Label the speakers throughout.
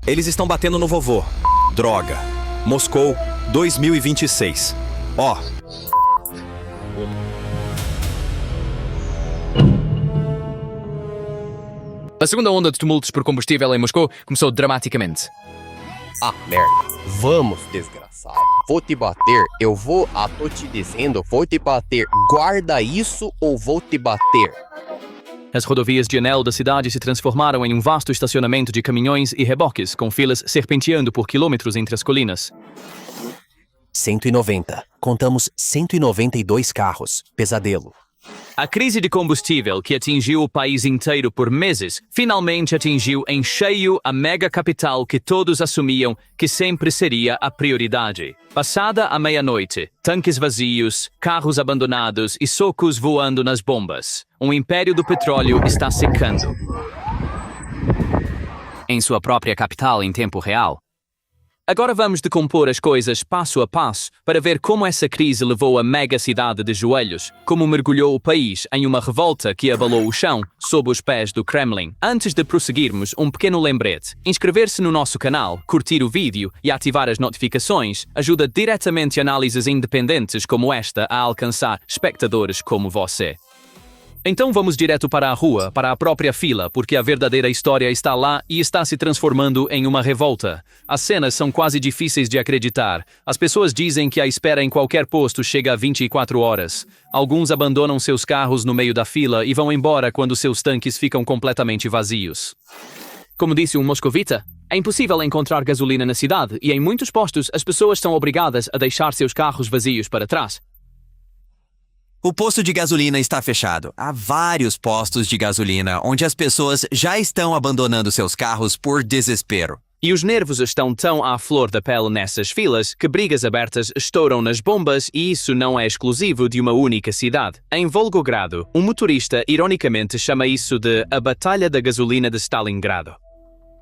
Speaker 1: Eles estão batendo no vovô. Droga. Moscou, 2026. Ó.
Speaker 2: A segunda onda de tumultos por combustível em Moscou começou dramaticamente.
Speaker 3: Ah, merda. Vamos, desgraçado. Vou te bater. Tô te dizendo, vou te bater. Guarda isso ou vou te bater.
Speaker 2: As rodovias de anel da cidade se transformaram em um vasto estacionamento de caminhões e reboques, com filas serpenteando por quilômetros entre as colinas.
Speaker 3: 190. Contamos 192 carros. Pesadelo.
Speaker 2: A crise de combustível que atingiu o país inteiro por meses finalmente atingiu em cheio a mega capital que todos assumiam que sempre seria a prioridade. Passada a meia-noite, tanques vazios, carros abandonados e socos voando nas bombas. Um império do petróleo está secando. Em sua própria capital em tempo real. Agora vamos decompor as coisas passo a passo para ver como essa crise levou a mega cidade de joelhos, como mergulhou o país em uma revolta que abalou o chão sob os pés do Kremlin. Antes de prosseguirmos, um pequeno lembrete. Inscrever-se no nosso canal, curtir o vídeo e ativar as notificações ajuda diretamente análises independentes como esta a alcançar espectadores como você. Então vamos direto para a rua, para a própria fila, porque a verdadeira história está lá e está se transformando em uma revolta. As cenas são quase difíceis de acreditar. As pessoas dizem que a espera em qualquer posto chega a 24 horas. Alguns abandonam seus carros no meio da fila e vão embora quando seus tanques ficam completamente vazios. Como disse um moscovita, é impossível encontrar gasolina na cidade e em muitos postos as pessoas são obrigadas a deixar seus carros vazios para trás.
Speaker 4: O posto de gasolina está fechado. Há vários postos de gasolina onde as pessoas já estão abandonando seus carros por desespero.
Speaker 2: E os nervos estão tão à flor da pele nessas filas que brigas abertas estouram nas bombas e isso não é exclusivo de uma única cidade. Em Volgogrado, um motorista ironicamente chama isso de a Batalha da Gasolina de Stalingrado.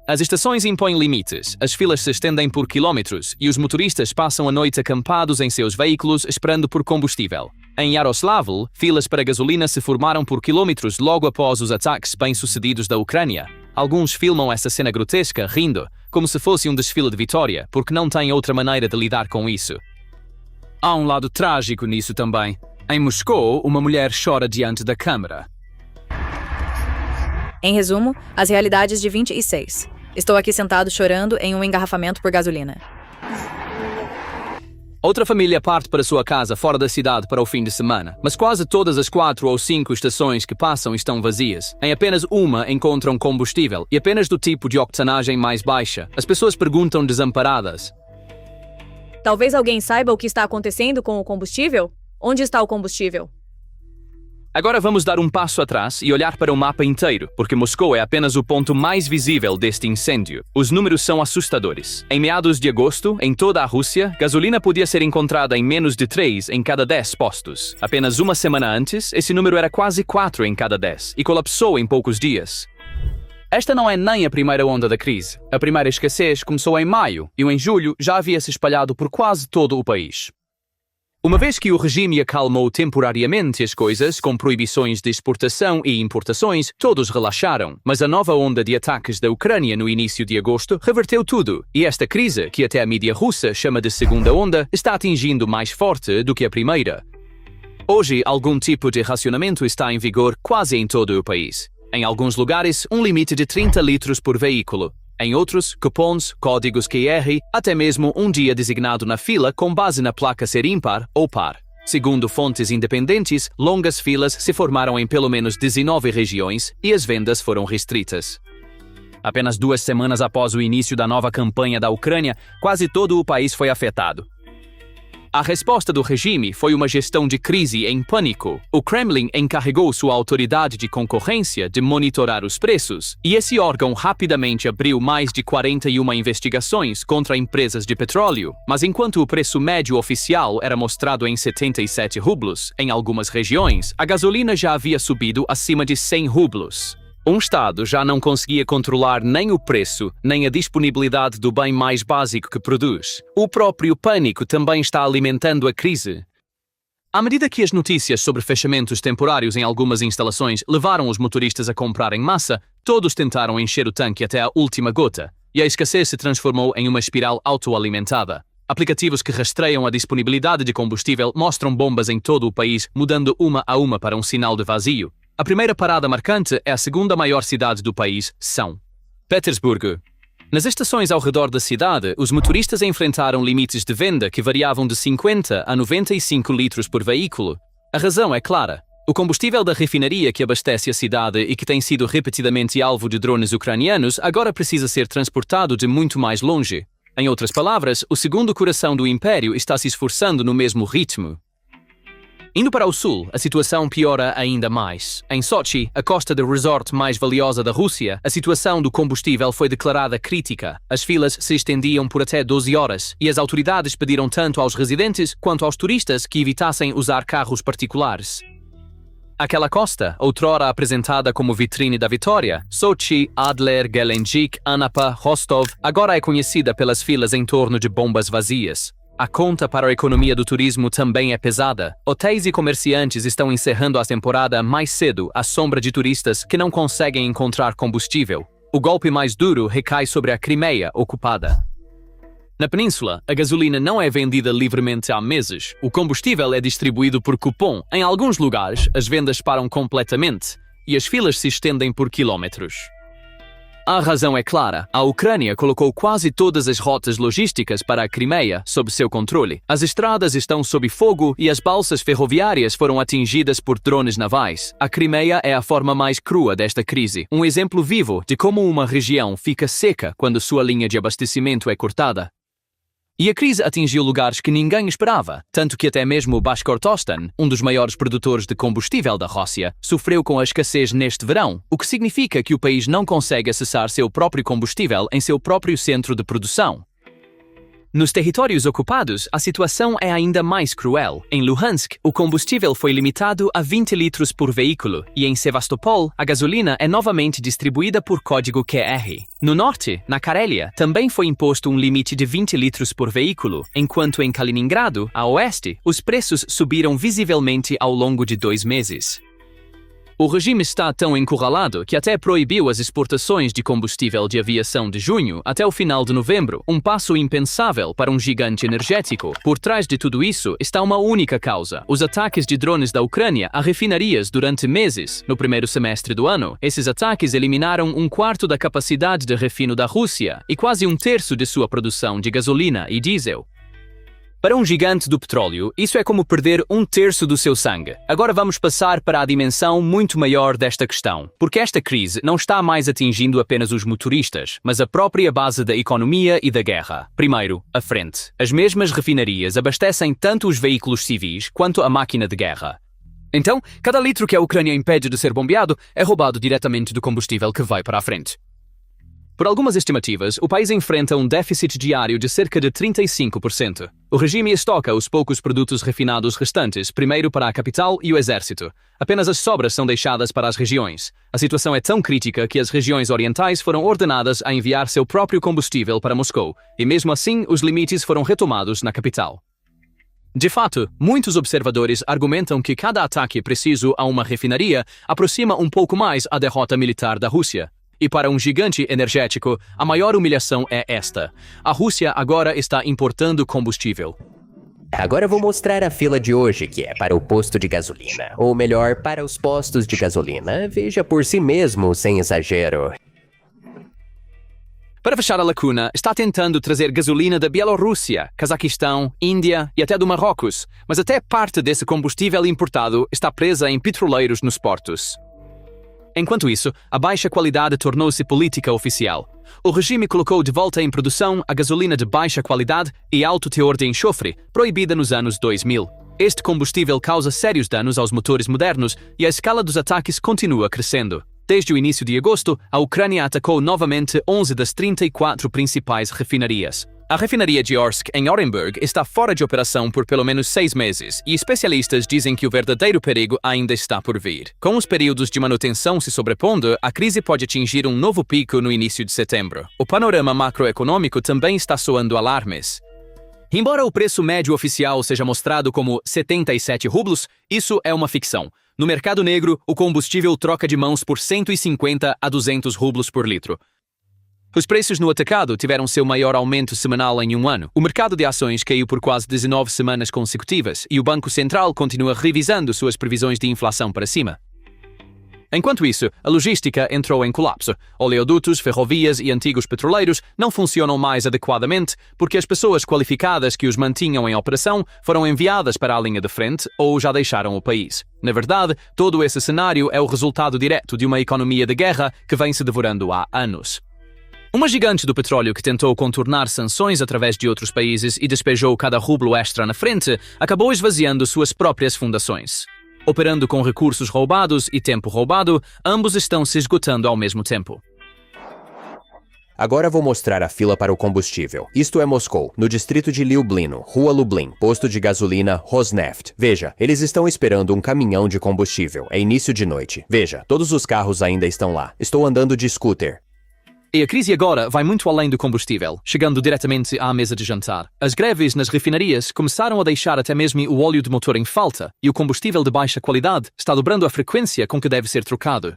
Speaker 2: As estações impõem limites, as filas se estendem por quilômetros e os motoristas passam a noite acampados em seus veículos esperando por combustível. Em Yaroslavl, filas para gasolina se formaram por quilômetros logo após os ataques bem-sucedidos da Ucrânia. Alguns filmam essa cena grotesca rindo, como se fosse um desfile de vitória, porque não têm outra maneira de lidar com isso. Há um lado trágico nisso também. Em Moscou, uma mulher chora diante da câmara.
Speaker 5: Em resumo, as realidades de 26. Estou aqui sentado chorando em um engarrafamento por gasolina.
Speaker 2: Outra família parte para sua casa fora da cidade para o fim de semana, mas quase todas as 4 ou 5 estações que passam estão vazias. Em apenas uma encontram combustível, e apenas do tipo de octanagem mais baixa. As pessoas perguntam desamparadas.
Speaker 5: Talvez alguém saiba o que está acontecendo com o combustível? Onde está o combustível?
Speaker 2: Agora vamos dar um passo atrás e olhar para o mapa inteiro, porque Moscou é apenas o ponto mais visível deste incêndio. Os números são assustadores. Em meados de agosto, em toda a Rússia, gasolina podia ser encontrada em menos de 3 em cada 10 postos. Apenas uma semana antes, esse número era quase 4 em cada 10 e colapsou em poucos dias. Esta não é nem a primeira onda da crise. A primeira escassez começou em maio e em julho já havia se espalhado por quase todo o país. Uma vez que o regime acalmou temporariamente as coisas, com proibições de exportação e importações, todos relaxaram. Mas a nova onda de ataques da Ucrânia no início de agosto reverteu tudo. E esta crise, que até a mídia russa chama de segunda onda, está atingindo mais forte do que a primeira. Hoje, algum tipo de racionamento está em vigor quase em todo o país. Em alguns lugares, um limite de 30 litros por veículo. Em outros, cupons, códigos QR, até mesmo um dia designado na fila com base na placa ser ímpar ou par. Segundo fontes independentes, longas filas se formaram em pelo menos 19 regiões e as vendas foram restritas. Apenas 2 semanas após o início da nova campanha da Ucrânia, quase todo o país foi afetado. A resposta do regime foi uma gestão de crise em pânico. O Kremlin encarregou sua autoridade de concorrência de monitorar os preços, e esse órgão rapidamente abriu mais de 41 investigações contra empresas de petróleo. Mas enquanto o preço médio oficial era mostrado em 77 rublos, em algumas regiões, a gasolina já havia subido acima de 100 rublos. Um Estado já não conseguia controlar nem o preço, nem a disponibilidade do bem mais básico que produz. O próprio pânico também está alimentando a crise. À medida que as notícias sobre fechamentos temporários em algumas instalações levaram os motoristas a comprar em massa, todos tentaram encher o tanque até a última gota. e a escassez se transformou em uma espiral autoalimentada. Aplicativos que rastreiam a disponibilidade de combustível mostram bombas em todo o país, mudando uma a uma para um sinal de vazio. A primeira parada marcante é a segunda maior cidade do país, São Petersburgo. Nas estações ao redor da cidade, os motoristas enfrentaram limites de venda que variavam de 50 a 95 litros por veículo. A razão é clara. O combustível da refinaria que abastece a cidade e que tem sido repetidamente alvo de drones ucranianos agora precisa ser transportado de muito mais longe. Em outras palavras, o segundo coração do império está se esforçando no mesmo ritmo. Indo para o sul, a situação piora ainda mais. Em Sochi, a costa de resort mais valiosa da Rússia, a situação do combustível foi declarada crítica. As filas se estendiam por até 12 horas e as autoridades pediram tanto aos residentes quanto aos turistas que evitassem usar carros particulares. Aquela costa, outrora apresentada como vitrine da vitória, Sochi, Adler, Gelendzhik, Anapa, Rostov, agora é conhecida pelas filas em torno de bombas vazias. A conta para a economia do turismo também é pesada. Hotéis e comerciantes estão encerrando a temporada mais cedo à sombra de turistas que não conseguem encontrar combustível. O golpe mais duro recai sobre a Crimeia ocupada. Na península, a gasolina não é vendida livremente há meses. O combustível é distribuído por cupom. Em alguns lugares, as vendas param completamente e as filas se estendem por quilômetros. A razão é clara. A Ucrânia colocou quase todas as rotas logísticas para a Crimeia sob seu controle. As estradas estão sob fogo e as balsas ferroviárias foram atingidas por drones navais. A Crimeia é a forma mais crua desta crise. Um exemplo vivo de como uma região fica seca quando sua linha de abastecimento é cortada. E a crise atingiu lugares que ninguém esperava, tanto que até mesmo Bashkortostan, um dos maiores produtores de combustível da Rússia, sofreu com a escassez neste verão, o que significa que o país não consegue acessar seu próprio combustível em seu próprio centro de produção. Nos territórios ocupados, a situação é ainda mais cruel. Em Luhansk, o combustível foi limitado a 20 litros por veículo, e em Sevastopol, a gasolina é novamente distribuída por código QR. No norte, na Carélia, também foi imposto um limite de 20 litros por veículo, enquanto em Kaliningrado, a oeste, os preços subiram visivelmente ao longo de 2 meses. O regime está tão encurralado que até proibiu as exportações de combustível de aviação de junho até o final de novembro, um passo impensável para um gigante energético. Por trás de tudo isso está uma única causa: os ataques de drones da Ucrânia a refinarias durante meses. No primeiro semestre do ano, esses ataques eliminaram 1/4 da capacidade de refino da Rússia e quase 1/3 de sua produção de gasolina e diesel. Para um gigante do petróleo, isso é como perder 1/3 do seu sangue. Agora vamos passar para a dimensão muito maior desta questão, porque esta crise não está mais atingindo apenas os motoristas, mas a própria base da economia e da guerra. Primeiro, a frente. As mesmas refinarias abastecem tanto os veículos civis quanto a máquina de guerra. Então, cada litro que a Ucrânia impede de ser bombeado é roubado diretamente do combustível que vai para a frente. Por algumas estimativas, o país enfrenta um déficit diário de cerca de 35%. O regime estoca os poucos produtos refinados restantes, primeiro para a capital e o exército. Apenas as sobras são deixadas para as regiões. A situação é tão crítica que as regiões orientais foram ordenadas a enviar seu próprio combustível para Moscou, e mesmo assim os limites foram retomados na capital. De fato, muitos observadores argumentam que cada ataque preciso a uma refinaria aproxima um pouco mais a derrota militar da Rússia. E para um gigante energético, a maior humilhação é esta: a Rússia agora está importando combustível.
Speaker 3: Agora eu vou mostrar a fila de hoje, que é para o posto de gasolina. Ou melhor, para os postos de gasolina. Veja por si mesmo, sem exagero.
Speaker 2: Para fechar a lacuna, está tentando trazer gasolina da Bielorrússia, Cazaquistão, Índia e até do Marrocos, mas até parte desse combustível importado está presa em petroleiros nos portos. Enquanto isso, a baixa qualidade tornou-se política oficial. O regime colocou de volta em produção a gasolina de baixa qualidade e alto teor de enxofre, proibida nos anos 2000. Este combustível causa sérios danos aos motores modernos e a escala dos ataques continua crescendo. Desde o início de agosto, a Ucrânia atacou novamente 11 das 34 principais refinarias. A refinaria de Orsk, em Orenburg, está fora de operação por pelo menos 6 meses, e especialistas dizem que o verdadeiro perigo ainda está por vir. Com os períodos de manutenção se sobrepondo, a crise pode atingir um novo pico no início de setembro. O panorama macroeconômico também está soando alarmes. Embora o preço médio oficial seja mostrado como 77 rublos, isso é uma ficção. No mercado negro, o combustível troca de mãos por 150 a 200 rublos por litro. Os preços no atacado tiveram seu maior aumento semanal em um ano. O mercado de ações caiu por quase 19 semanas consecutivas e o Banco Central continua revisando suas previsões de inflação para cima. Enquanto isso, a logística entrou em colapso. Oleodutos, ferrovias e antigos petroleiros não funcionam mais adequadamente porque as pessoas qualificadas que os mantinham em operação foram enviadas para a linha de frente ou já deixaram o país. Na verdade, todo esse cenário é o resultado direto de uma economia de guerra que vem se devorando há anos. Uma gigante do petróleo que tentou contornar sanções através de outros países e despejou cada rublo extra na frente, acabou esvaziando suas próprias fundações. Operando com recursos roubados e tempo roubado, ambos estão se esgotando ao mesmo tempo.
Speaker 3: Agora vou mostrar a fila para o combustível. Isto é Moscou, no distrito de Liublino, Rua Lublin, posto de gasolina Rosneft. Veja, eles estão esperando um caminhão de combustível. É início de noite. Veja, todos os carros ainda estão lá. Estou andando de scooter.
Speaker 2: E a crise agora vai muito além do combustível, chegando diretamente à mesa de jantar. As greves nas refinarias começaram a deixar até mesmo o óleo de motor em falta, e o combustível de baixa qualidade está dobrando a frequência com que deve ser trocado.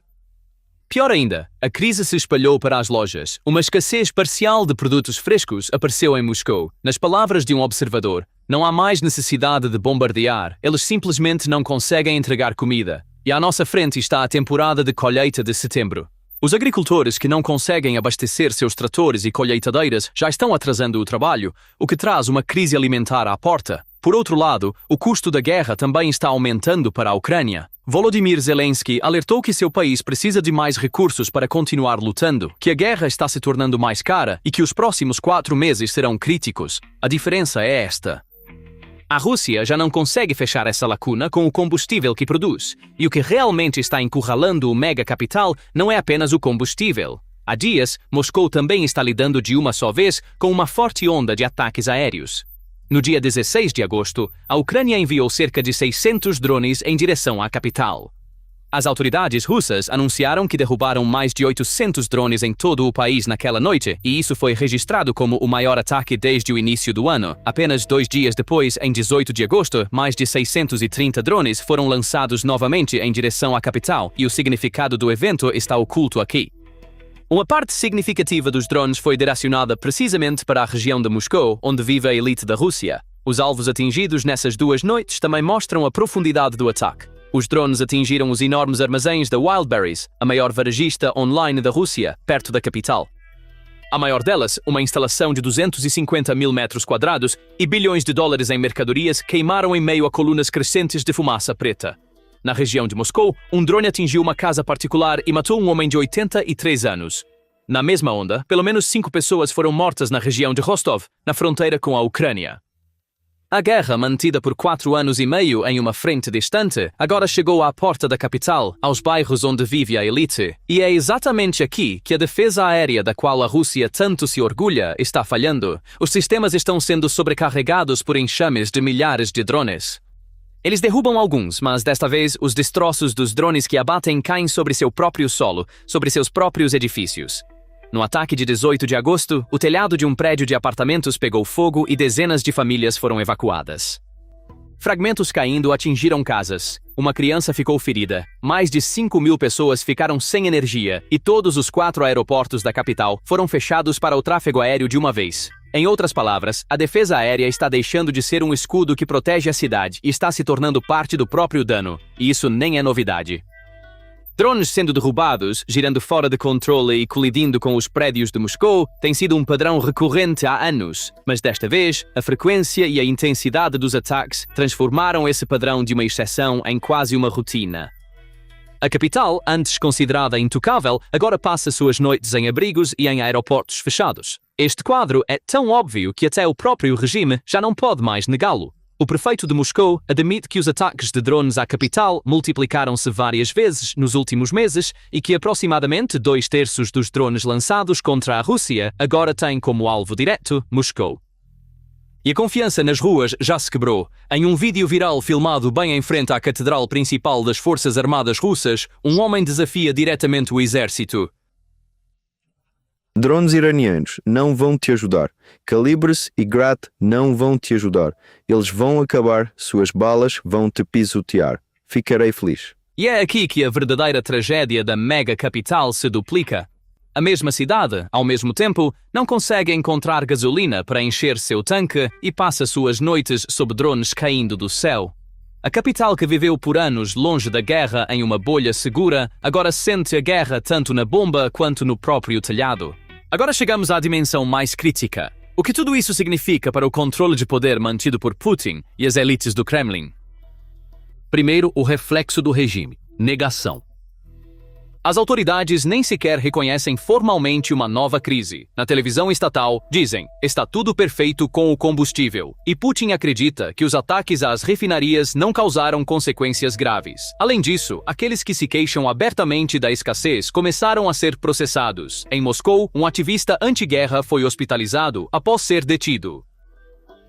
Speaker 2: Pior ainda, a crise se espalhou para as lojas. Uma escassez parcial de produtos frescos apareceu em Moscou. Nas palavras de um observador, não há mais necessidade de bombardear, eles simplesmente não conseguem entregar comida. E à nossa frente está a temporada de colheita de setembro. Os agricultores que não conseguem abastecer seus tratores e colheitadeiras já estão atrasando o trabalho, o que traz uma crise alimentar à porta. Por outro lado, o custo da guerra também está aumentando para a Ucrânia. Volodymyr Zelensky alertou que seu país precisa de mais recursos para continuar lutando, que a guerra está se tornando mais cara e que os próximos 4 meses serão críticos. A diferença é esta. A Rússia já não consegue fechar essa lacuna com o combustível que produz, e o que realmente está encurralando o mega capital não é apenas o combustível. Há dias, Moscou também está lidando de uma só vez com uma forte onda de ataques aéreos. No dia 16 de agosto, a Ucrânia enviou cerca de 600 drones em direção à capital. As autoridades russas anunciaram que derrubaram mais de 800 drones em todo o país naquela noite, e isso foi registrado como o maior ataque desde o início do ano. Apenas 2 dias depois, em 18 de agosto, mais de 630 drones foram lançados novamente em direção à capital, e o significado do evento está oculto aqui. Uma parte significativa dos drones foi direcionada precisamente para a região de Moscou, onde vive a elite da Rússia. Os alvos atingidos nessas 2 noites também mostram a profundidade do ataque. Os drones atingiram os enormes armazéns da Wildberries, a maior varejista online da Rússia, perto da capital. A maior delas, uma instalação de 250 mil metros quadrados e bilhões de dólares em mercadorias, queimaram em meio a colunas crescentes de fumaça preta. Na região de Moscou, um drone atingiu uma casa particular e matou um homem de 83 anos. Na mesma onda, pelo menos 5 pessoas foram mortas na região de Rostov, na fronteira com a Ucrânia. A guerra, mantida por 4 anos e meio em uma frente distante, agora chegou à porta da capital, aos bairros onde vive a elite. E é exatamente aqui que a defesa aérea da qual a Rússia tanto se orgulha está falhando. Os sistemas estão sendo sobrecarregados por enxames de milhares de drones. Eles derrubam alguns, mas desta vez os destroços dos drones que abatem caem sobre seu próprio solo, sobre seus próprios edifícios. No ataque de 18 de agosto, o telhado de um prédio de apartamentos pegou fogo e dezenas de famílias foram evacuadas. Fragmentos caindo atingiram casas. Uma criança ficou ferida. Mais de 5.000 pessoas ficaram sem energia e todos os 4 aeroportos da capital foram fechados para o tráfego aéreo de uma vez. Em outras palavras, a defesa aérea está deixando de ser um escudo que protege a cidade e está se tornando parte do próprio dano. E isso nem é novidade. Drones sendo derrubados, girando fora de controle e colidindo com os prédios de Moscou tem sido um padrão recorrente há anos, mas desta vez, a frequência e a intensidade dos ataques transformaram esse padrão de uma exceção em quase uma rotina. A capital, antes considerada intocável, agora passa suas noites em abrigos e em aeroportos fechados. Este quadro é tão óbvio que até o próprio regime já não pode mais negá-lo. O prefeito de Moscou admite que os ataques de drones à capital multiplicaram-se várias vezes nos últimos meses e que aproximadamente 2/3 dos drones lançados contra a Rússia agora têm como alvo direto Moscou. E a confiança nas ruas já se quebrou. Em um vídeo viral filmado bem em frente à catedral principal das Forças Armadas Russas, um homem desafia diretamente o exército.
Speaker 6: Drones iranianos não vão te ajudar. Calibres e Grad não vão te ajudar. Eles vão acabar, suas balas vão te pisotear. Ficarei feliz.
Speaker 2: E é aqui que a verdadeira tragédia da mega capital se duplica. A mesma cidade, ao mesmo tempo, não consegue encontrar gasolina para encher seu tanque e passa suas noites sob drones caindo do céu. A capital que viveu por anos longe da guerra em uma bolha segura, agora sente a guerra tanto na bomba quanto no próprio telhado. Agora chegamos à dimensão mais crítica. O que tudo isso significa para o controle de poder mantido por Putin e as elites do Kremlin? Primeiro, o reflexo do regime: negação. As autoridades nem sequer reconhecem formalmente uma nova crise. Na televisão estatal, dizem, está tudo perfeito com o combustível. E Putin acredita que os ataques às refinarias não causaram consequências graves. Além disso, aqueles que se queixam abertamente da escassez começaram a ser processados. Em Moscou, um ativista anti-guerra foi hospitalizado após ser detido.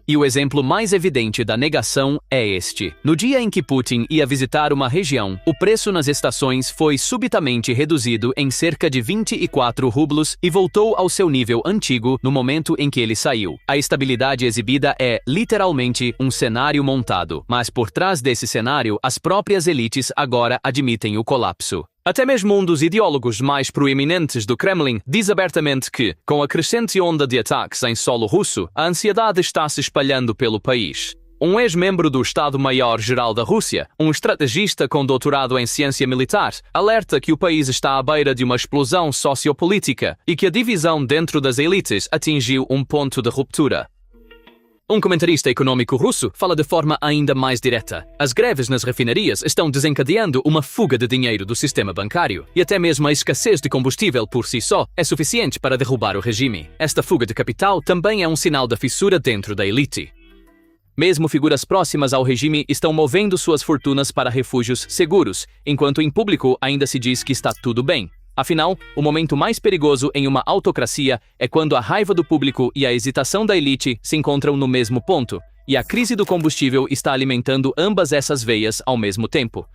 Speaker 2: E o exemplo mais evidente da negação é este. No dia em que Putin ia visitar uma região, o preço nas estações foi subitamente reduzido em cerca de 24 rublos e voltou ao seu nível antigo no momento em que ele saiu. A estabilidade exibida é, literalmente, um cenário montado, mas por trás desse cenário, as próprias elites agora admitem o colapso. Até mesmo um dos ideólogos mais proeminentes do Kremlin diz abertamente que, com a crescente onda de ataques em solo russo, a ansiedade está se espalhando pelo país. Um ex-membro do Estado-Maior-Geral da Rússia, um estrategista com doutorado em ciência militar, alerta que o país está à beira de uma explosão sociopolítica e que a divisão dentro das elites atingiu um ponto de ruptura. Um comentarista econômico russo fala de forma ainda mais direta. As greves nas refinarias estão desencadeando uma fuga de dinheiro do sistema bancário, e até mesmo a escassez de combustível por si só é suficiente para derrubar o regime. Esta fuga de capital também é um sinal da fissura dentro da elite. Mesmo figuras próximas ao regime estão movendo suas fortunas para refúgios seguros, enquanto em público ainda se diz que está tudo bem. Afinal, o momento mais perigoso em uma autocracia é quando a raiva do público e a hesitação da elite se encontram no mesmo ponto, e a crise do combustível está alimentando ambas essas veias ao mesmo tempo.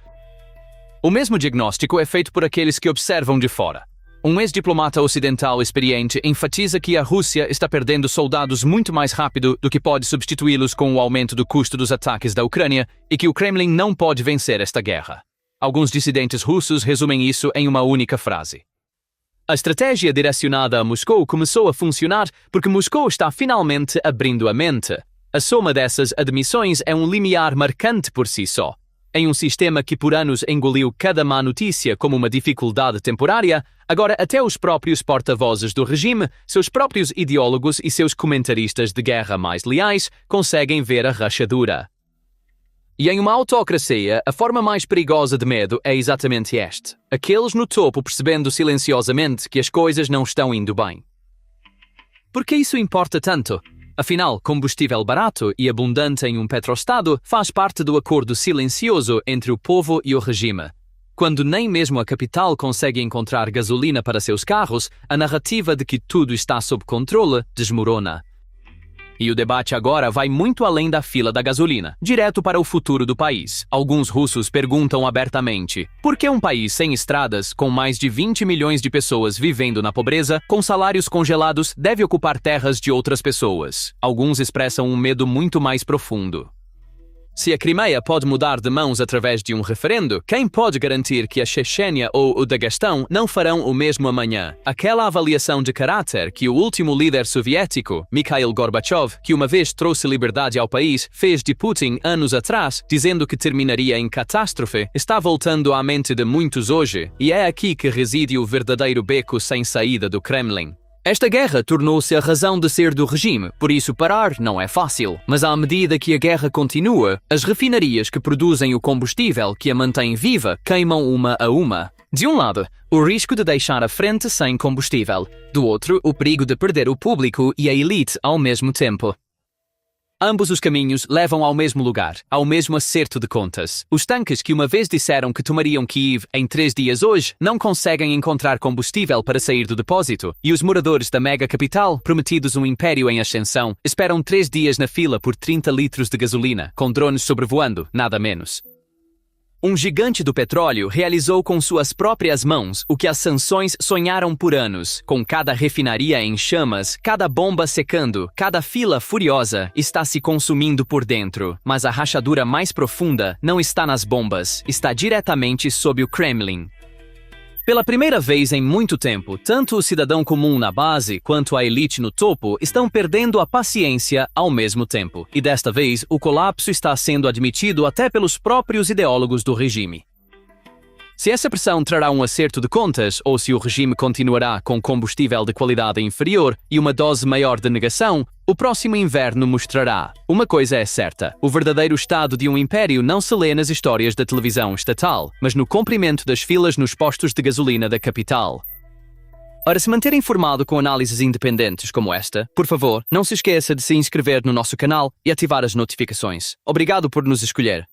Speaker 2: O mesmo diagnóstico é feito por aqueles que observam de fora. Um ex-diplomata ocidental experiente enfatiza que a Rússia está perdendo soldados muito mais rápido do que pode substituí-los com o aumento do custo dos ataques da Ucrânia e que o Kremlin não pode vencer esta guerra. Alguns dissidentes russos resumem isso em uma única frase. A estratégia direcionada a Moscou começou a funcionar porque Moscou está finalmente abrindo a mente. A soma dessas admissões é um limiar marcante por si só. Em um sistema que por anos engoliu cada má notícia como uma dificuldade temporária, agora até os próprios porta-vozes do regime, seus próprios ideólogos e seus comentaristas de guerra mais leais conseguem ver a rachadura. E em uma autocracia, a forma mais perigosa de medo é exatamente este. Aqueles no topo percebendo silenciosamente que as coisas não estão indo bem. Por que isso importa tanto? Afinal, combustível barato e abundante em um petrostado faz parte do acordo silencioso entre o povo e o regime. Quando nem mesmo a capital consegue encontrar gasolina para seus carros, a narrativa de que tudo está sob controle desmorona. E o debate agora vai muito além da fila da gasolina, direto para o futuro do país. Alguns russos perguntam abertamente, por que um país sem estradas, com mais de 20 milhões de pessoas vivendo na pobreza, com salários congelados, deve ocupar terras de outras pessoas? Alguns expressam um medo muito mais profundo. Se a Crimeia pode mudar de mãos através de um referendo, quem pode garantir que a Chechênia ou o Daguestão não farão o mesmo amanhã? Aquela avaliação de caráter que o último líder soviético, Mikhail Gorbachev, que uma vez trouxe liberdade ao país, fez de Putin anos atrás, dizendo que terminaria em catástrofe, está voltando à mente de muitos hoje, e é aqui que reside o verdadeiro beco sem saída do Kremlin. Esta guerra tornou-se a razão de ser do regime, por isso parar não é fácil. Mas à medida que a guerra continua, as refinarias que produzem o combustível que a mantém viva queimam uma a uma. De um lado, o risco de deixar a frente sem combustível. Do outro, o perigo de perder o público e a elite ao mesmo tempo. Ambos os caminhos levam ao mesmo lugar, ao mesmo acerto de contas. Os tanques que uma vez disseram que tomariam Kiev em 3 dias hoje não conseguem encontrar combustível para sair do depósito, e os moradores da mega capital, prometidos um império em ascensão, esperam 3 dias na fila por 30 litros de gasolina, com drones sobrevoando, nada menos. Um gigante do petróleo realizou com suas próprias mãos o que as sanções sonharam por anos. Com cada refinaria em chamas, cada bomba secando, cada fila furiosa está se consumindo por dentro. Mas a rachadura mais profunda não está nas bombas, está diretamente sob o Kremlin. Pela primeira vez em muito tempo, tanto o cidadão comum na base quanto a elite no topo estão perdendo a paciência ao mesmo tempo. E desta vez, o colapso está sendo admitido até pelos próprios ideólogos do regime. Se essa pressão trará um acerto de contas ou se o regime continuará com combustível de qualidade inferior e uma dose maior de negação, o próximo inverno mostrará. Uma coisa é certa: o verdadeiro estado de um império não se lê nas histórias da televisão estatal, mas no comprimento das filas nos postos de gasolina da capital. Para se manter informado com análises independentes como esta, por favor, não se esqueça de se inscrever no nosso canal e ativar as notificações. Obrigado por nos escolher.